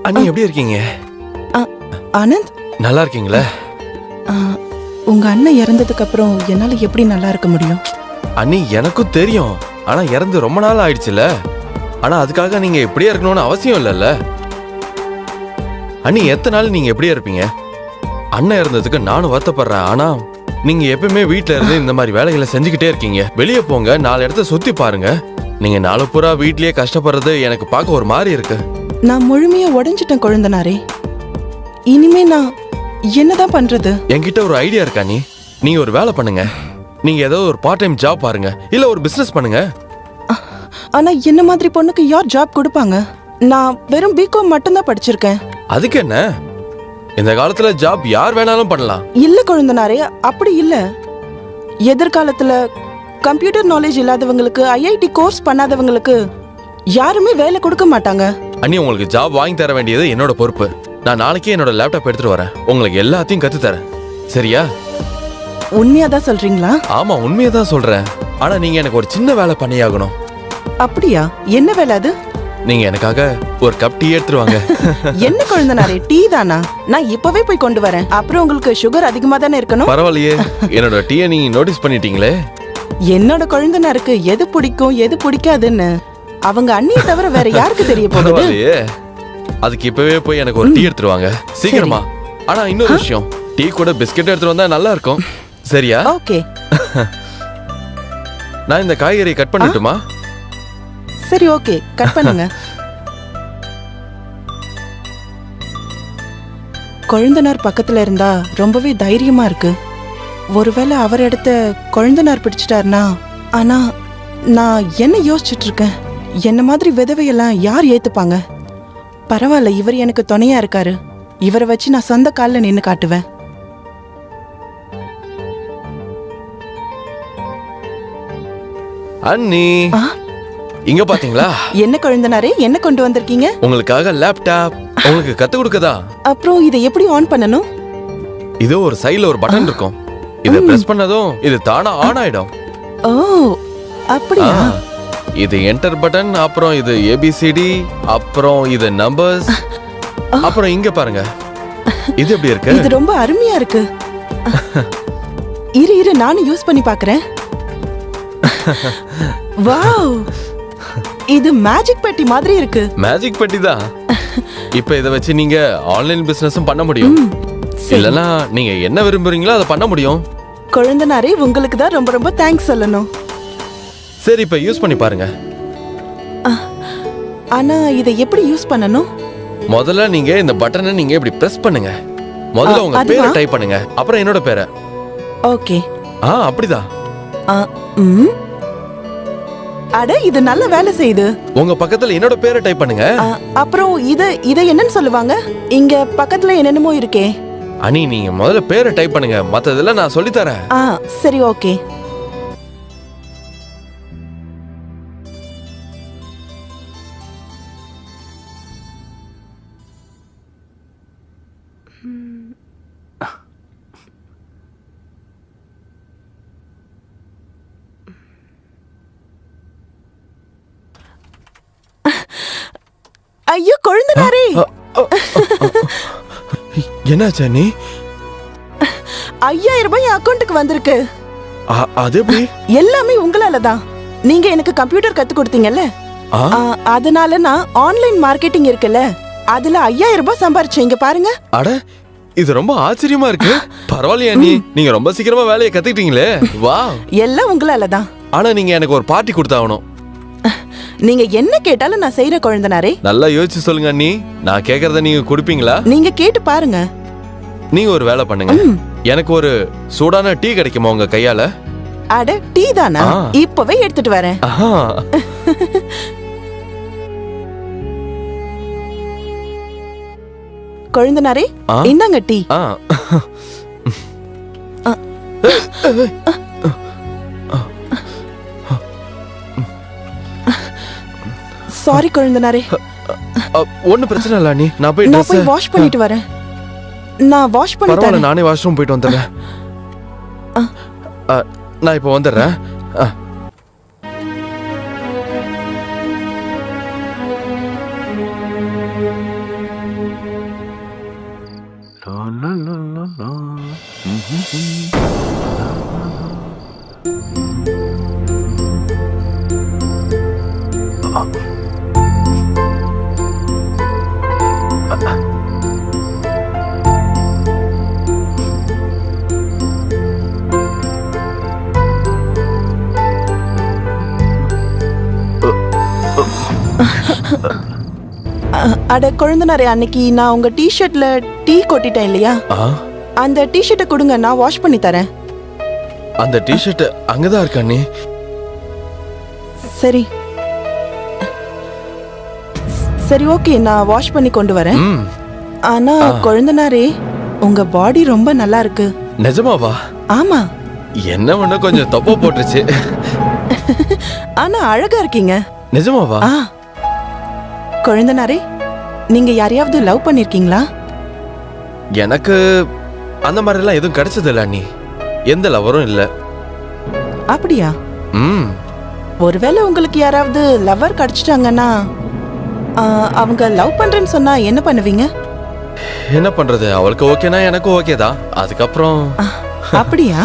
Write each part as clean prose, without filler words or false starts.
அண்ணி எப்படி இருக்கீங்க? ஆனந்த், நல்லா இருக்கீங்களா? உங்க அண்ணன் இறந்ததுக்கு அப்புறம் என்னால எப்படி நல்லா இருக்க முடியும்? அண்ணி எனக்கும் தெரியும், ஆனா இறந்து ரொம்ப நாள் ஆயிடுச்சுல. ஆனா அதுக்காக நீங்க எப்படியா இருக்கணும்னு அவசியம் இல்லைல்ல. அண்ணி எத்தனை நாள் நீங்க எப்படியா இருப்பீங்க? அண்ணன் இறந்ததுக்கு நானும் வருத்தப்படுறேன். ஆனா நீங்க எப்பவுமே வீட்டுல இருந்து இந்த மாதிரி வேலைகளை செஞ்சுக்கிட்டே இருக்கீங்க. வெளியே போங்க, 4 இடத்த சுத்தி பாருங்க. நீங்க நாலு பூரா வீட்லயே கஷ்டப்படுறது எனக்கு பார்க்க ஒரு மாதிரி இருக்கு. நான் முழுமையா உடைஞ்சிட்டேன் கொழுந்தனாரே. இனிமே நான் என்னதான் பண்றது? என்கிட்ட ஒரு ஐடியா இருக்கா? நீங்க ஒரு வேலை பண்ணுங்க. நீங்க ஏதோ ஒரு பார்ட் டைம் ஜாப் பாருங்க, இல்ல ஒரு பிசினஸ் பண்ணுங்க. ஆனா என்ன மாதிரி பொண்ணுக்கு யார் ஜாப் கொடுப்பாங்க? நான் வெறும் பிகாம் மட்டும்தான் படிச்சிருக்கேன். அதுக்கு என்ன, இந்த காலத்துல ஜாப் யார் வேணாலும் பண்ணலாம். இல்ல கொழுந்தனாரே, அப்படி இல்ல. எதிர்காலத்துல கம்ப்யூட்டர் நாலேஜ் இல்லாதவங்களுக்கு, ஐஐடி கோர்ஸ் பண்ணாதவங்களுக்கு யாருமே வேலை கொடுக்க மாட்டாங்க. அண்ணி, உங்களுக்கு ஜாப் வாங்கி தர வேண்டியது என்னோட பொறுப்பு. நான் நாளைக்கே என்னோட லேப்டாப் எடுத்துட்டு வரேன், உங்களுக்கு எல்லாத்தையும் கத்து தரேன். சரியா? உண்மையாதான் சொல்றீங்களா? ஆமா, உண்மையதான் சொல்றேன். ஆனா நீங்க எனக்கு ஒரு சின்ன வேலை பண்ணியாகணும். அப்படியா? என்ன வேலை அது? நீங்க எனக்காக ஒரு கப் டீ எடுத்துட்டு வாங்க. என்ன கொழுந்தனாரே, டீ தானா? நான் இப்பவே போய் கொண்டு வரேன். அப்புறம் உங்களுக்கு சுகர் அதிகமா தானே இருக்கணும். பரவாயில்லையே, என்னோட டீயை நீங்க நோட்டீஸ் பண்ணிட்டீங்களே. என்னோட கொழுந்தனாருக்கு எது பிடிக்கும் எது பிடிக்காதுன்னு அவங்க அண்ணியை தவிர வேற யாருக்கு தெரிய போகுது? பரவாயில்லையே, அதுக்கு இப்பவே போய் எனக்கு ஒரு டீ எடுத்துட்டு வாங்க, சீக்கிரமா. ஆனா இன்னொரு விஷயம், டீ கூட பிஸ்கட் எடுத்துட்டு வந்தா நல்லா இருக்கும். சரியா? ஓகே. நான் இந்த காய்கறியை கட் பண்ணட்டுமா? சரி, ஓகே, கட் பண்ணுங்க. கொழுந்தனார் பக்கத்துல இருந்தா ரொம்பவே தைரியமா இருக்கு. ஒருவேளை அவர் இடத்த கொழுந்தனார் பிடிச்சிட்டாருனா? ஆனா நான் என்ன யோசிச்சுட்டு இருக்கேன், என்ன மாதிரி விதவையெல்லாம் யார் ஏத்துப்பாங்க? பரவாயில்ல, இவர் எனக்கு துணையா இருக்காரு. இவரை வச்சு நான் சொந்த கால்ல நின்னு காட்டுவேன். அண்ணி, இங்க பாத்தீங்களா? என்ன கொழுந்தனாரே, என்ன கொண்டு வந்திருக்கீங்க? உங்களுக்காக லேப்டாப், உங்களுக்கு கத்து கொடுக்கதா. அப்புறம் இதை எப்படி ஆன் பண்ணணும்? இது ஒரு சைடுல ஒரு பட்டன் இருக்கும். இத பிரஸ் பண்ணதும் இது தானா ஆன் ஆயிடும். ஓ, அப்படியா? இது என்டர் பட்டன், அப்புறம் இது ஏபிசிடி, அப்புறம் இது நம்பர்ஸ், அப்புறம் இங்க பாருங்க. இது எப்படி இருக்கு? இது ரொம்ப அருமையா இருக்கு. இரு நானும் யூஸ் பண்ணி பார்க்கறேன். வாவ், இது மேஜிக் பெட்டி மாதிரி இருக்கு. மேஜிக் பெட்டி தான். இப்போ இத வச்சு நீங்க ஆன்லைன் பிசினஸும் பண்ண முடியும். இல்லனா நீங்க என்ன விரும்புறீங்களோ அதை பண்ண முடியும். கொழுந்தனாரே, உங்களுக்கு தான் ரொம்ப ரொம்ப தேங்க்ஸ் சொல்லணும். சரி, இப்ப யூஸ் பண்ணி பாருங்க. ஆனா இதை எப்படி யூஸ் பண்ணணும்? முதல்ல நீங்க இந்த பட்டனை நீங்க இப்படி பிரஸ் பண்ணுங்க. முதல்ல உங்க பேரை டைப் பண்ணுங்க, அப்புறம் என்னோட பேரை. ஓகே. அப்படிதான். அட, இது நல்ல வேலை செய்யுது. உங்க பக்கத்துல என்னோட பேரை டைப் பண்ணுங்க. அப்புறம் இத என்னன்னு சொல்லுவாங்க? இங்க பக்கத்துல என்னென்னமோ இருக்கே. அனி, நீங்க முதல்ல பேரை டைப் பண்ணுங்க, மத்ததெல்லாம் நான் சொல்லி தரேன். சரி, ஓகே. ஐயோ கொழுந்தனாரே, என்னாச்சு அண்ணி? 5000 ரூபாய் அக்கவுண்ட்டுக்கு வந்திருக்கு. அது எப்படி? எல்லாமே உங்களால தான். நீங்க எனக்கு கம்ப்யூட்டர் கத்து கொடுத்தீங்கல்ல, அதனால நான் ஆன்லைன் மார்க்கெட்டிங் இருக்குல்ல, அதுல 5000 ரூபாய் சம்பாரிச்சேன். பாருங்க. அட, இது ரொம்ப ஆச்சரியமா இருக்கு. பரவாயில்லையா அண்ணி, நீங்க ரொம்ப சீக்கிரமா வேலையை கத்துக்கிட்டீங்களே. வா, எல்லாம் உங்களால தான். ஆனா நீங்க எனக்கு ஒரு பார்ட்டி கொடுத்தாகணும். நீங்க என்ன கேட்டாலும் நான் செய்யற கொழுந்தனாரே. நல்லா யோசிச்சு சொல்லுங்க அண்ணி, நான் கேக்குறத நீங்க கொடுப்பீங்களா? நீங்க கேட்டு பாருங்க. நீங்க ஒரு வேலை பண்ணுங்க, எனக்கு ஒரு சூடான டீ கிடைக்குமா உங்க கையால? அட, டீ தானா? இப்பவே எடுத்துட்டு வரேன். கொழுந்தனாரே, இந்தாங்க டீ. சாரி கொழுந்தனாரே. ஒன்னும் பிரச்சனை இல்ல அண்ணி, நான் போய் வாஷ் பண்ணிட்டு வரேன். நான் வாஷ் பண்ணி தரேன். நானே வாஷ்ரூம் போயிட்டு வந்துடுறேன். நான் இப்போ வந்துடுறேன். அட கொழுந்தனாரே, அன்னைக்கு நான் உங்க டிஷர்ட்ல டீ கொட்டிட்டேன் இல்லையா? ஆ, அந்த டிஷர்ட்டை கொடுங்க, நான் வாஷ் பண்ணி தரேன். அந்த டிஷர்ட் அங்கதான் இருக்கா அண்ணி. சரி சரி, ஓகே, நான் வாஷ் பண்ணி கொண்டு வரேன். ம், ஆனா கொழுந்தனாரே, உங்க பாடி ரொம்ப நல்லா இருக்கு. நிஜமாவா? ஆமா, என்ன ஒண்ணு கொஞ்சம் தப்பா போட்டுருச்சு. ஆனா அழகா இருக்கீங்க. நிஜமாவா? ஆ கொழுந்தனாரே, நீங்க யாரையாவது லவ் பண்ணிருக்கீங்களா? எனக்கு அந்த மாதிரி எல்லாம் எதுவும் கிடைச்சது இல்ல அண்ணி. எந்த லவரும் இல்ல. அப்படியா? ம், ஒருவேளை உங்களுக்கு யாராவது லவ்வர் கிடைச்சிட்டாங்கன்னா அவங்க லவ் பண்றேன்னு சொன்னா என்ன பண்ணுவீங்க? என்ன பண்றது, அவளுக்கு ஓகேனா எனக்கும் ஓகே தான். அதுக்கப்புறம் அப்படியா?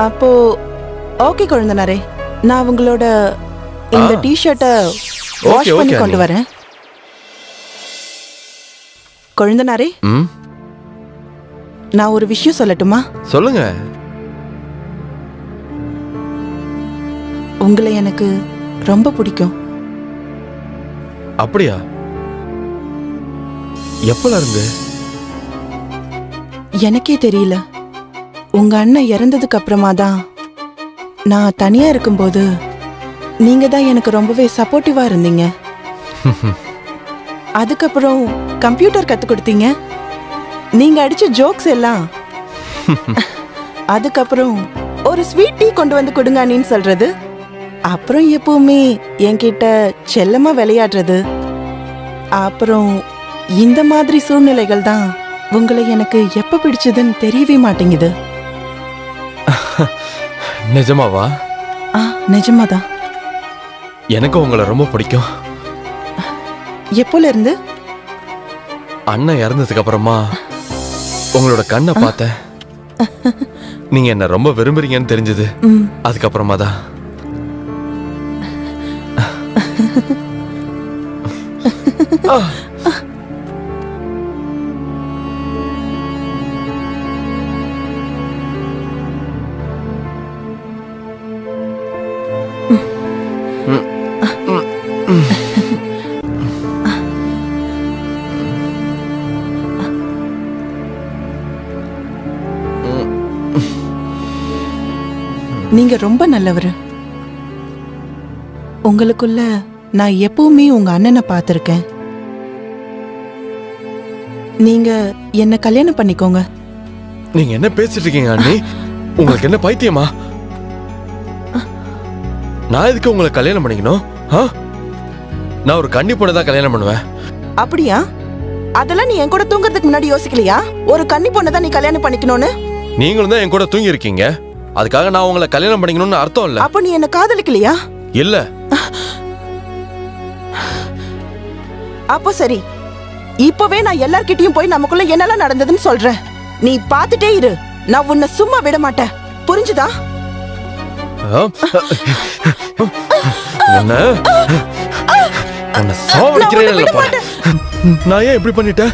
அப்போ ஓகே கொழுந்தனாரே, நான் உங்களோட இந்த டிஷர்ட்டை வாஷ் ஓகே, பண்ணி ஓகே, கொண்டு அண்ணி. வரேன். கொழுந்தனாரே, ம், நான் ஒரு விஷயம் சொல்லட்டுமா? சொல்லுங்க. உங்களை எனக்கு ரொம்ப பிடிக்கும். அப்படியா? எப்பல இருந்து? எனக்கே தெரியல. உங்க அண்ணன் இறந்ததுக்கு அப்புறமா தான், நான் தனியா இருக்கும்போது நீங்க தான் எனக்கு ரொம்பவே சப்போர்ட்டிவா இருந்தீங்க. அதுக்கப்புறம் கம்ப்யூட்டர் கத்து கொடுத்தீங்க. நீங்க அடிச்ச ஜோக்ஸ் எல்லாம். அதுக்கப்புறம் ஒரு ஸ்வீட் டீ கொண்டு வந்து கொடுங்க அண்ணின்னு சொல்றது. அப்புறம் எப்பவுமே என்கிட்ட செல்லமா விளையாடுறது. அப்புறம் இந்த மாதிரி சூழ்நிலைகள் தான் உங்களை எனக்கு எப்ப பிடிச்சதுன்னு தெரியவே மாட்டேங்குது. நிஜமாவா? நிஜமாதான். எனக்கு உங்களை ரொம்ப பிடிக்கும். எப்போல இருந்து? அண்ணன் இறந்ததுக்கு அப்புறமா உங்களோட கண்ணை பார்த்தேன். நீங்க என்ன ரொம்ப விரும்புறீங்கன்னு தெரிஞ்சது. ம். அதுக்கப்புறமா தான். நீங்க ரொம்ப நல்லவரு. உங்களுக்குள்ள நான் எப்பவுமே உங்க அண்ணனை பார்த்திருக்கேன். நீங்க என்ன கல்யாணம் பண்ணிக்கோங்க. நீங்க என்ன பேசிட்டு இருக்கீங்க அண்ணி? உங்களுக்கு என்ன பைத்தியமா? நான் எதுக்கு உங்களை கல்யாணம் பண்ணிக்கணும்? நான் ஒரு கன்னி பொண்ணை தான் கல்யாணம் பண்ணுவேன். அப்படியா? அதெல்லாம் நீ என் கூட தூங்குறதுக்கு முன்னாடி யோசிக்கலையா? ஒரு கன்னி பொண்ணை தான் நீ கல்யாணம் பண்ணிக்கணும்னு. நீங்களும் தான் என் கூட தூங்கி இருக்கீங்க. அதுக்காக நான் உங்களை கல்யாணம் பண்ணிக்கணும்னு அர்த்தம் இல்ல. அப்ப நீ என்ன காதலிக்கலையா? இல்ல. அப்போ சரி, இப்பவே நான் எல்லார்கிட்டயும் போய் நமக்குள்ள என்னெல்லாம் நடந்ததுன்னு சொல்றேன். நீ பாத்துட்டே இரு, நான் உன்னை சும்மா விட மாட்டேன். புரிஞ்சுதா? உன்னை சாவடிக்கிறேன். நான் ஏன் இப்படி பண்ணிட்டேன்?